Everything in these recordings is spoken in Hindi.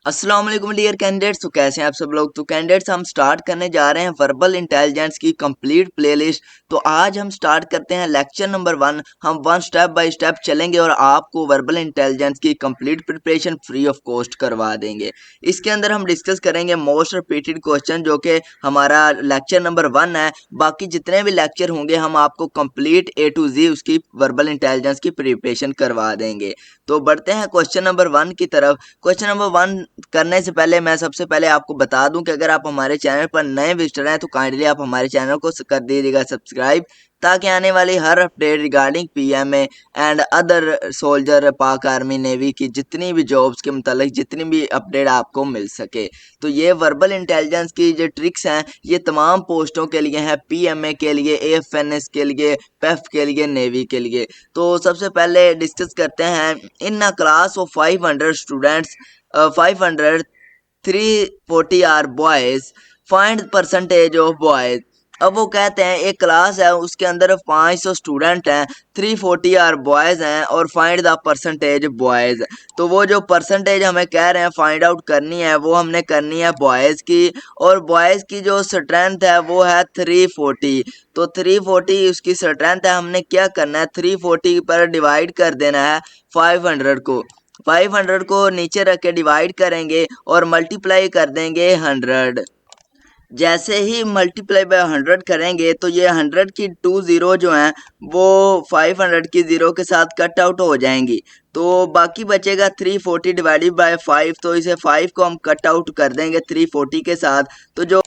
अस्सलाम वालेकुम डियर कैंडिडेट्स। तो कैसे हैं आप सब लोग। तो कैंडिडेट्स हम स्टार्ट करने जा रहे हैं वर्बल इंटेलिजेंस की कंप्लीट प्लेलिस्ट। तो आज हम स्टार्ट करते हैं लेक्चर नंबर 1। हम वन स्टेप बाय स्टेप चलेंगे और आपको वर्बल इंटेलिजेंस की complete preparation free of cost करवा देंगे। इसके अंदर हम डिस्कस करेंगे मोस्ट रिपीटेड क्वेश्चन जो कि हमारा लेक्चर नंबर 1 है। बाकी जितने भी लेक्चर होंगे हम आपको कंप्लीट A to Z उसकी वर्बल इंटेलिजेंस की प्रिपरेशन करवा देंगे। तो बढ़ते हैं क्वेश्चन नंबर 1 की तरफ। क्वेश्चन नंबर 1 करने से पहले मैं सबसे पहले आपको बता दूं कि अगर आप हमारे चैनल पर नए विजिटर हैं तो काइंडली आप हमारे चैनल को कर दीजिएगा सब्सक्राइब, ताकि आने वाली हर update regarding PMA and other soldier, Pak army, navy की जितनी भी जॉब्स के मतलब जितनी भी अपडेट आपको मिल सके। तो ये वर्बल इंटेलिजेंस की जो ट्रिक्स हैं ये तमाम पोस्टों के लिए हैं, पीएमए के लिए, एएफएनएस के लिए, पेफ के लिए, नेवी के लिए। तो सबसे पहले डिस्कस करते हैं। In a class of 500 students 500 340 are boys, find percentage of boys. अब वो कहते हैं एक क्लास है उसके अंदर 500 स्टूडेंट हैं, 340 आर बॉयज हैं और फाइंड द परसेंटेज बॉयज। तो वो जो परसेंटेज हमें कह रहे हैं फाइंड आउट करनी है वो हमने करनी है बॉयज की, और बॉयज की जो स्ट्रेंथ है वो है 340। तो 340 उसकी स्ट्रेंथ है। हमने क्या करना है, 340 पर डिवाइड कर देना है 500 को। 500 को नीचे रख के डिवाइड करेंगे और मल्टीप्लाई कर देंगे 100। जैसे ही मल्टीप्लाई बाय 100 करेंगे तो ये 100 की 2 ज़ीरो जो हैं वो 500 की ज़ीरो के साथ कट आउट हो जाएंगी। तो बाकी बचेगा 340 डिवाइडेड बाय 5। तो इसे 5 को हम कट आउट कर देंगे 340 के साथ। तो जो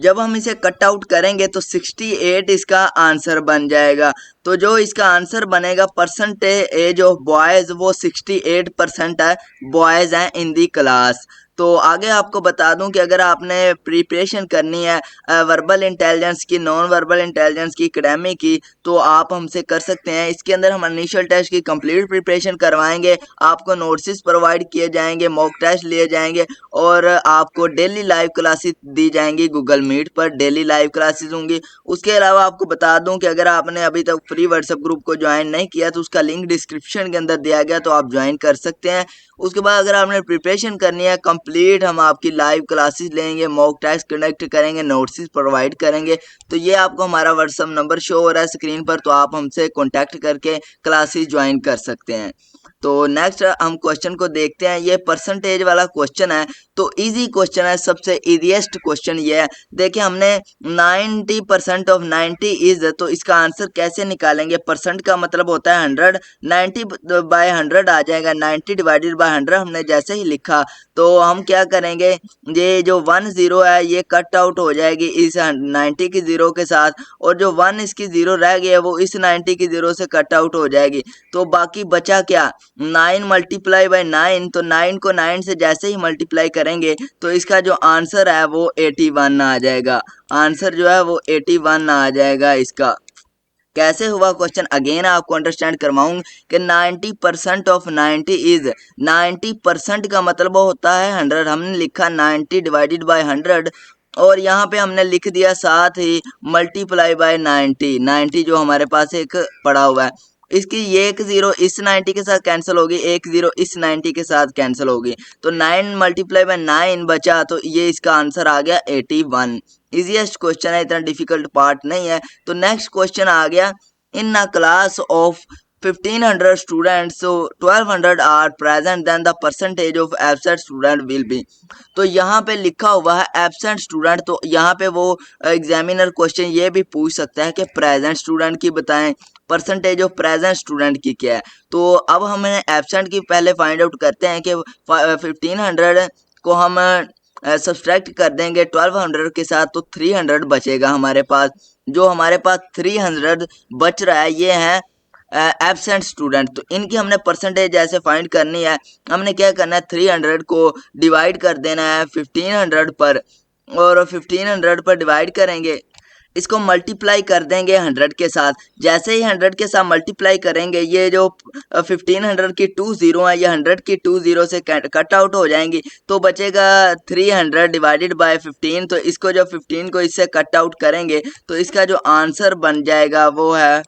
जब हम इसे कट आउट करेंगे तो 68 इसका आंसर बन जाएगा। तो जो इसका आंसर बनेगा परसेंटेज ऑफ बॉयज़ वो 68% है, बॉयज़ हैं इन दी क्लास। तो आगे आपको बता दूं कि अगर आपने प्रिपरेशन करनी है वर्बल इंटेलिजेंस की, नॉन वर्बल इंटेलिजेंस की, एकेडमी की, तो आप हमसे कर सकते हैं। इसके अंदर हम इनिशियल टेस्ट की कंप्लीट प्रिपरेशन करवाएंगे, आपको नोट्स प्रोवाइड किए जाएंगे, मॉक टेस्ट लिए जाएंगे और आपको डेली लाइव क्लासेस दी जाएंगी। गूगल मीट पर डेली लाइव क्लासेस होंगी। उसके अलावा आपको बता दूं कि अगर आपने अभी तक फ्री व्हाट्सएप ग्रुप को ज्वाइन नहीं किया तो उसका लिंक डिस्क्रिप्शन के अंदर दिया गया, तो आप ज्वाइन कर सकते हैं। उसके बाद अगर आपने प्रिपरेशन करनी है कंप्लीट, हम आपकी लाइव क्लासेस लेंगे, मॉक टेस्ट कंडक्ट करेंगे, नोट्स प्रोवाइड करेंगे। तो ये आपको हमारा व्हाट्सएप नंबर शो हो रहा है स्क्रीन पर, तो आप हमसे कॉन्टैक्ट करके क्लासेस ज्वाइन कर सकते हैं। तो नेक्स्ट हम क्वेश्चन को देखते हैं। ये परसेंटेज वाला क्वेश्चन है, तो इजी क्वेश्चन है, सबसे इजीएस्ट क्वेश्चन ये है। देखिए हमने 90% ऑफ 90 इज, तो इसका आंसर कैसे निकालेंगे। परसेंट का मतलब होता है 100, 90 बाय 100 आ जाएगा। 90 डिवाइडेड बाय 100 हमने जैसे ही लिखा तो हम क्या करेंगे, ये जो 1 0 है ये कट आउट हो जाएगी इस 90 की ज़ीरो के साथ, और जो 1 इसकी ज़ीरो रह गई है वो इस 90 की ज़ीरो से कट आउट हो जाएगी। तो बाकी बचा क्या, 9 मल्टीप्लाई बाय 9। तो 9 को 9 से जैसे ही मल्टीप्लाई करेंगे तो इसका जो आंसर है वो 81 आ जाएगा। आंसर जो है वो 81 आ जाएगा इसका। कैसे हुआ क्वेश्चन, अगेन आपको अंडरस्टैंड करवाऊँ कि 90% ऑफ 90 इज, 90% का मतलब होता है 100। हमने लिखा 90 डिवाइडेड बाय 100 और यहाँ पे हमने लिख दिया साथ ही मल्टीप्लाई बाय 90। 90 जो हमारे पास एक पड़ा हुआ है, इसकी ये एक ज़ीरो इस 90 के साथ कैंसिल होगी, एक ज़ीरो इस 90 के साथ कैंसिल होगी। तो 9 मल्टीप्लाई बाय 9 बचा, तो ये इसका आंसर आ गया 81। इजीएस्ट क्वेश्चन है, इतना डिफिकल्ट पार्ट नहीं है। तो नेक्स्ट क्वेश्चन आ गया, in a class of 1500 students, so 1200 are present, then the percentage of absent student will be. तो यहाँ पे लिखा हुआ है एब्सेंट स्टूडेंट, तो यहाँ पे वो एग्जामिनर क्वेश्चन ये भी पूछ सकता है कि प्रेजेंट स्टूडेंट की बताएं, परसेंटेज ऑफ प्रेजेंट स्टूडेंट की क्या है। तो अब हमें एब्सेंट की पहले फाइंड आउट करते हैं कि 1500 को हम सब्सट्रैक्ट कर देंगे 1200 के साथ, तो 300 बचेगा हमारे पास। जो हमारे पास 300 बच रहा है ये है एब्सेंट स्टूडेंट। तो इनकी हमने परसेंटेज जैसे फाइंड करनी है, हमने क्या करना है, 300 को डिवाइड कर देना है 1500 पर, और 1500 पर डिवाइड करेंगे, इसको मल्टीप्लाई कर देंगे 100 के साथ। जैसे ही 100 के साथ मल्टीप्लाई करेंगे ये जो 1500 की 2 ज़ीरो है ये 100 की 2 ज़ीरो से कट आउट हो जाएंगी। तो बचेगा 300 डिवाइडेड बाय 15। तो इसको जब 15 को इससे कट आउट करेंगे तो इसका जो आंसर बन जाएगा वो है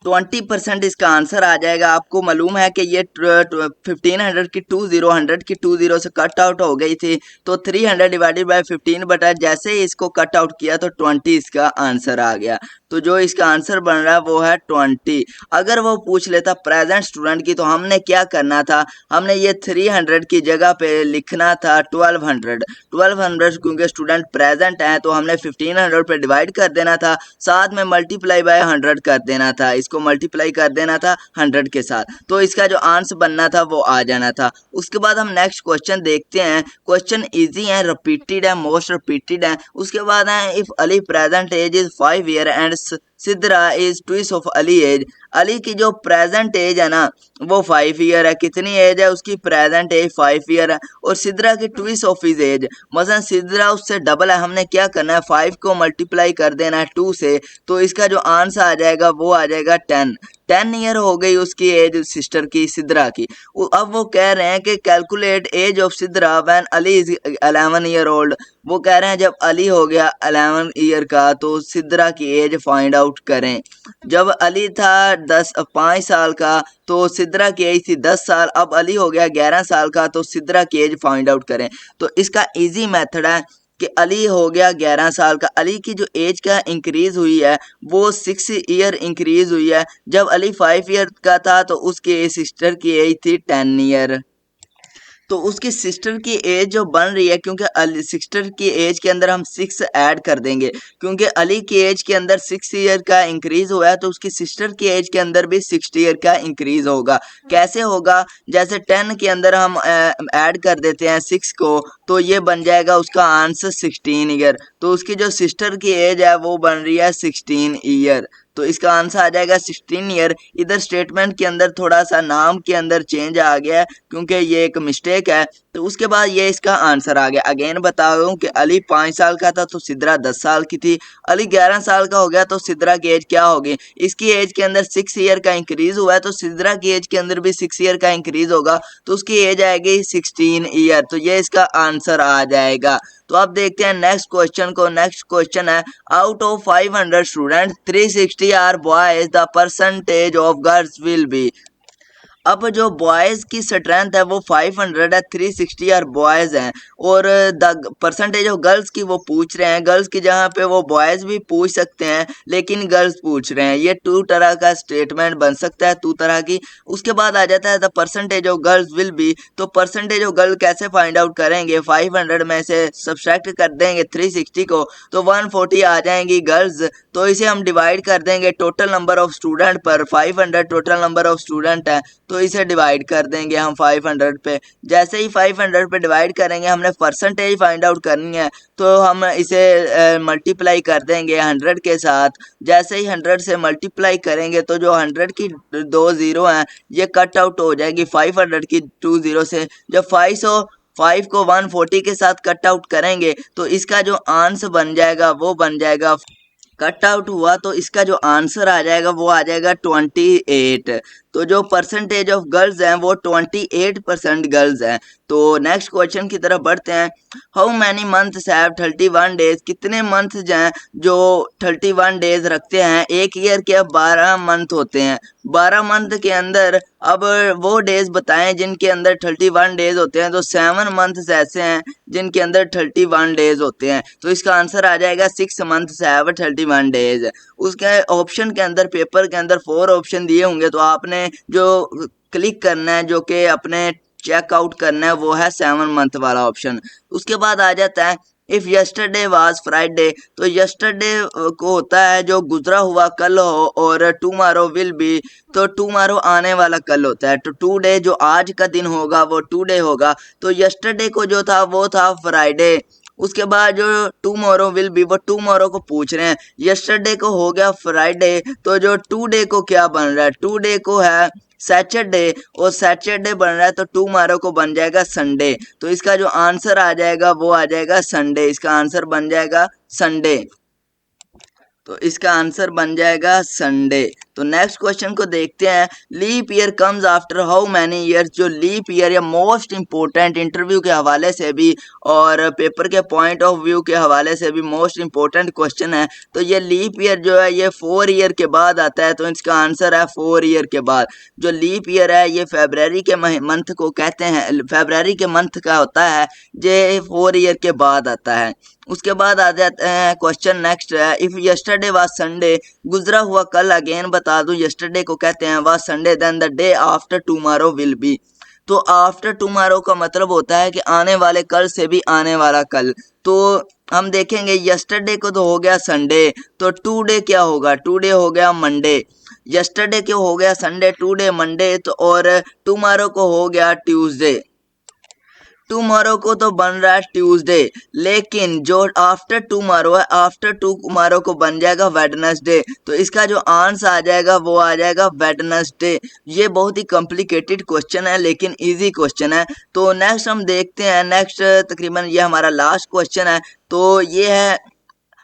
20% इसका आंसर आ जाएगा। आपको मालूम है कि ये 1500 की 100 की 20 से कट आउट हो गई थी, तो 300 डिवाइडेड बाय 15 बटा जैसे ही इसको कट आउट किया तो 20 इसका आंसर आ गया। तो जो इसका आंसर बन रहा है वो है 20। अगर वो पूछ लेता प्रेजेंट स्टूडेंट की तो हमने क्या करना था, हमने ये 300 की जगह पे लिखना था 1200 क्योंकि स्टूडेंट प्रेजेंट है तो हमने 1500 पे डिवाइड कर देना था, साथ में मल्टीप्लाई बाय 100 कर देना था, इसको मल्टीप्लाई कर देना था 100 के साथ, तो इसका जो आंसर बनना था वो आ जाना था। उसके बाद हम नेक्स्ट क्वेश्चन देखते हैं। क्वेश्चन इजी है, रिपीटेड है, मोस्ट रिपीटेड है। उसके बाद है if Ali present age is 5 year and Sidra is twice of Ali age. Ali की जो प्रेजेंट एज है ना वो 5 ईयर है। कितनी एज है उसकी? प्रेजेंट एज 5 ईयर है। और सिद्रा की ट्विस ऑफ हिज एज, मसलन सिद्रा उससे डबल है, हमने क्या करना है 5 को मल्टीप्लाई कर देना है 2 से, तो इसका जो आंसर आ जाएगा वो आ जाएगा 10 ईयर हो गई उसकी एज सिस्टर की, सिद्रा की। अब वो कह रहे हैं कि calculate age of Sidra when Ali is 11 year old. वो कह रहे हैं जब अली हो गया 11 ईयर का तो सिद्रा की एज फाइंड आउट करें। जब अली था 5 साल का तो सिद्रा की एज थी 10 साल, अब अली हो गया 11 साल का तो सिद्रा की एज फाइंड आउट करें। तो इसका इजी मेथड है कि अली हो गया 11 साल का, अली की जो एज का इंक्रीज हुई है वो 6 ईयर इंक्रीज हुई है। जब अली 5 ईयर का था तो उसकी सिस्टर की एज थी 10 ईयर। तो उसकी सिस्टर की एज जो बन रही है, क्योंकि सिस्टर की एज के अंदर हम 6 ऐड कर देंगे, क्योंकि अली की एज के अंदर 6 ईयर का इंक्रीज हुआ है तो उसकी सिस्टर की एज के अंदर भी 6 ईयर का इंक्रीज होगा। कैसे होगा? जैसे 10 के अंदर हम ऐड कर देते हैं 6 को तो ये बन जाएगा उसका आंसर 16 ईयर। तो उसकी जो सिस्टर की एज है वो बन रही है 16 ईयर, तो इसका आंसर आ जाएगा 16 ईयर। इधर स्टेटमेंट के अंदर थोड़ा सा नाम के अंदर चेंज आ गया है क्योंकि ये एक मिस्टेक है। तो उसके बाद ये इसका आंसर आ गया। अगेन बता रहा हूँ कि अली 5 साल का था तो सिद्रा 10 साल की थी। अली 11 साल का हो गया तो सिद्रा की एज क्या होगी? इसकी एज के अंदर 6 ईयर का इंक्रीज हुआ है तो सिद्रा की एज के अंदर भी 6 ईयर का इंक्रीज होगा, तो उसकी एज आएगी 16 ईयर। तो ये इसका आंसर आ जाएगा। तो अब देखते हैं नेक्स्ट क्वेश्चन को। नेक्स्ट क्वेश्चन है out of 500 student 360 are boys, the percentage of girls will be. अब जो बॉयज़ की स्ट्रेंथ है वो 500 है, 360 आर बॉयज़ हैं, और द परसेंटेज ऑफ गर्ल्स की वो पूछ रहे हैं। गर्ल्स की जगह पे वो बॉयज़ भी पूछ सकते हैं लेकिन गर्ल्स पूछ रहे हैं। ये 2 तरह का स्टेटमेंट बन सकता है, 2 तरह की। उसके बाद आ जाता है the percentage of girls will be. तो परसेंटेज ऑफ गर्ल कैसे फाइंड आउट करेंगे? 500 में से सब्सट्रैक्ट कर देंगे 360 को तो 140 आ जाएंगी गर्ल्स। तो इसे हम डिवाइड कर देंगे टोटल नंबर ऑफ स्टूडेंट पर। 500 टोटल नंबर ऑफ स्टूडेंट है तो इसे डिवाइड कर देंगे हम 500 पे। जैसे ही 500 पे डिवाइड करेंगे, हमने परसेंटेज फाइंड आउट करनी है तो हम इसे मल्टीप्लाई कर देंगे 100 के साथ। जैसे ही 100 से मल्टीप्लाई करेंगे तो जो 100 की 2 ज़ीरो हैं ये कट आउट हो जाएगी 500 की 2 ज़ीरो से। जब 5 को 140 के साथ कट आउट करेंगे तो इसका जो आंसर बन जाएगा वो बन जाएगा, कट आउट हुआ तो इसका जो आंसर आ जाएगा वो आ जाएगा 28। तो जो परसेंटेज ऑफ गर्ल्स हैं वो 28% गर्ल्स हैं। तो नेक्स्ट क्वेश्चन की तरफ बढ़ते हैं। How many months have 31 days. कितने मंथ्स हैं जो 31 डेज रखते हैं? एक ईयर के अब 12 मंथ होते हैं। 12 मंथ के अंदर अब वो डेज बताएं जिनके अंदर 31 डेज होते हैं। तो 7 मंथ्स ऐसे हैं जिनके अंदर 31 डेज होते हैं। तो इसका आंसर आ जाएगा 6 मंथ्स हैव 31 डेज। उसके ऑप्शन के अंदर, पेपर के अंदर 4 ऑप्शन दिए होंगे तो आपने जो क्लिक करना है, जो कि अपने चेकआउट करना है, वो है 7 मंथ वाला ऑप्शन। उसके बाद आ जाता है इफ़ यस्टरडे वाज फ्राइडे। तो यस्टरडे को होता है जो गुजरा हुआ कल हो, और टुमारो विल बी तो टुमारो आने वाला कल होता है। तो टुडे जो आज का दिन होगा वो टुडे होगा। तो यस्टरडे को जो था वो था फ्राइडे। उसके बाद जो टुमारो विल बी वो टुमारो को पूछ रहे हैं। यस्टरडे को हो गया फ्राइडे तो जो टुडे को क्या बन रहा है? टुडे को है सैटरडे, और सैटरडे बन रहा है तो टुमारो को बन जाएगा संडे। तो इसका जो आंसर आ जाएगा वो आ जाएगा संडे। इसका आंसर बन जाएगा संडे। तो इसका आंसर बन जाएगा संडे। तो नेक्स्ट क्वेश्चन को देखते हैं। Leap year comes after how many years. जो लीप ईयर या मोस्ट इंपॉर्टेंट इंटरव्यू के हवाले से भी और पेपर के पॉइंट ऑफ व्यू के हवाले से भी मोस्ट इंपॉर्टेंट क्वेश्चन है। तो ये लीप ईयर जो है ये 4 ईयर के बाद आता है, तो इसका आंसर है 4 ईयर के बाद। जो लीप ईयर है ये फेब्रवरी के मंथ को कहते हैं, फेब्रवरी के मंथ का होता है, ये 4 ईयर के बाद आता है। उसके बाद आ जाते हैं क्वेश्चन नेक्स्ट है। इफ़ यस्टरडे वाज संडे, गुजरा हुआ कल अगेन बता दूं, यस्टरडे को कहते हैं was Sunday, then the day after tomorrow will be. तो आफ्टर टुमारो का मतलब होता है कि आने वाले कल से भी आने वाला कल। तो हम देखेंगे यस्टरडे को तो हो गया संडे, तो टुडे क्या होगा, टुडे हो गया मंडे। यस्टरडे को हो गया संडे, टुडे मंडे, तो और टुमारो को हो गया ट्यूसडे। टुमारो को तो बन रहा है ट्यूसडे, लेकिन जो आफ्टर टुमारो है, आफ्टर टुमारो को बन जाएगा वेडनेसडे। तो इसका जो आंसर आ जाएगा वो आ जाएगा वेडनेसडे। ये बहुत ही कॉम्प्लिकेटेड क्वेश्चन है लेकिन इजी क्वेश्चन है। तो नेक्स्ट हम देखते हैं, नेक्स्ट तकरीबन ये हमारा लास्ट क्वेश्चन है। तो ये है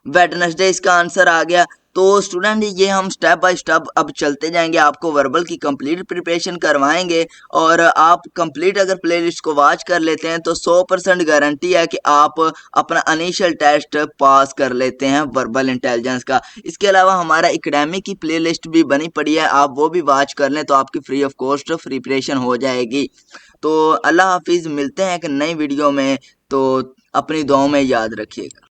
वेडनेसडे, इसका आंसर आ गया। तो स्टूडेंट ये हम स्टेप बाय स्टेप अब चलते जाएंगे, आपको वर्बल की कंप्लीट प्रिपरेशन करवाएंगे और आप कंप्लीट अगर प्लेलिस्ट को वॉच कर लेते हैं तो 100% गारंटी है कि आप अपना इनिशियल टेस्ट पास कर लेते हैं वर्बल इंटेलिजेंस का। इसके अलावा हमारा एकेडमिक की प्लेलिस्ट भी बनी पड़ी है, आप वो भी वॉच कर लें तो आपकी फ्री ऑफ कॉस्ट प्रिपरेशन हो जाएगी। तो अल्लाह हाफिज़, मिलते हैं एक नई वीडियो में, तो अपनी दुआओं में याद रखिएगा।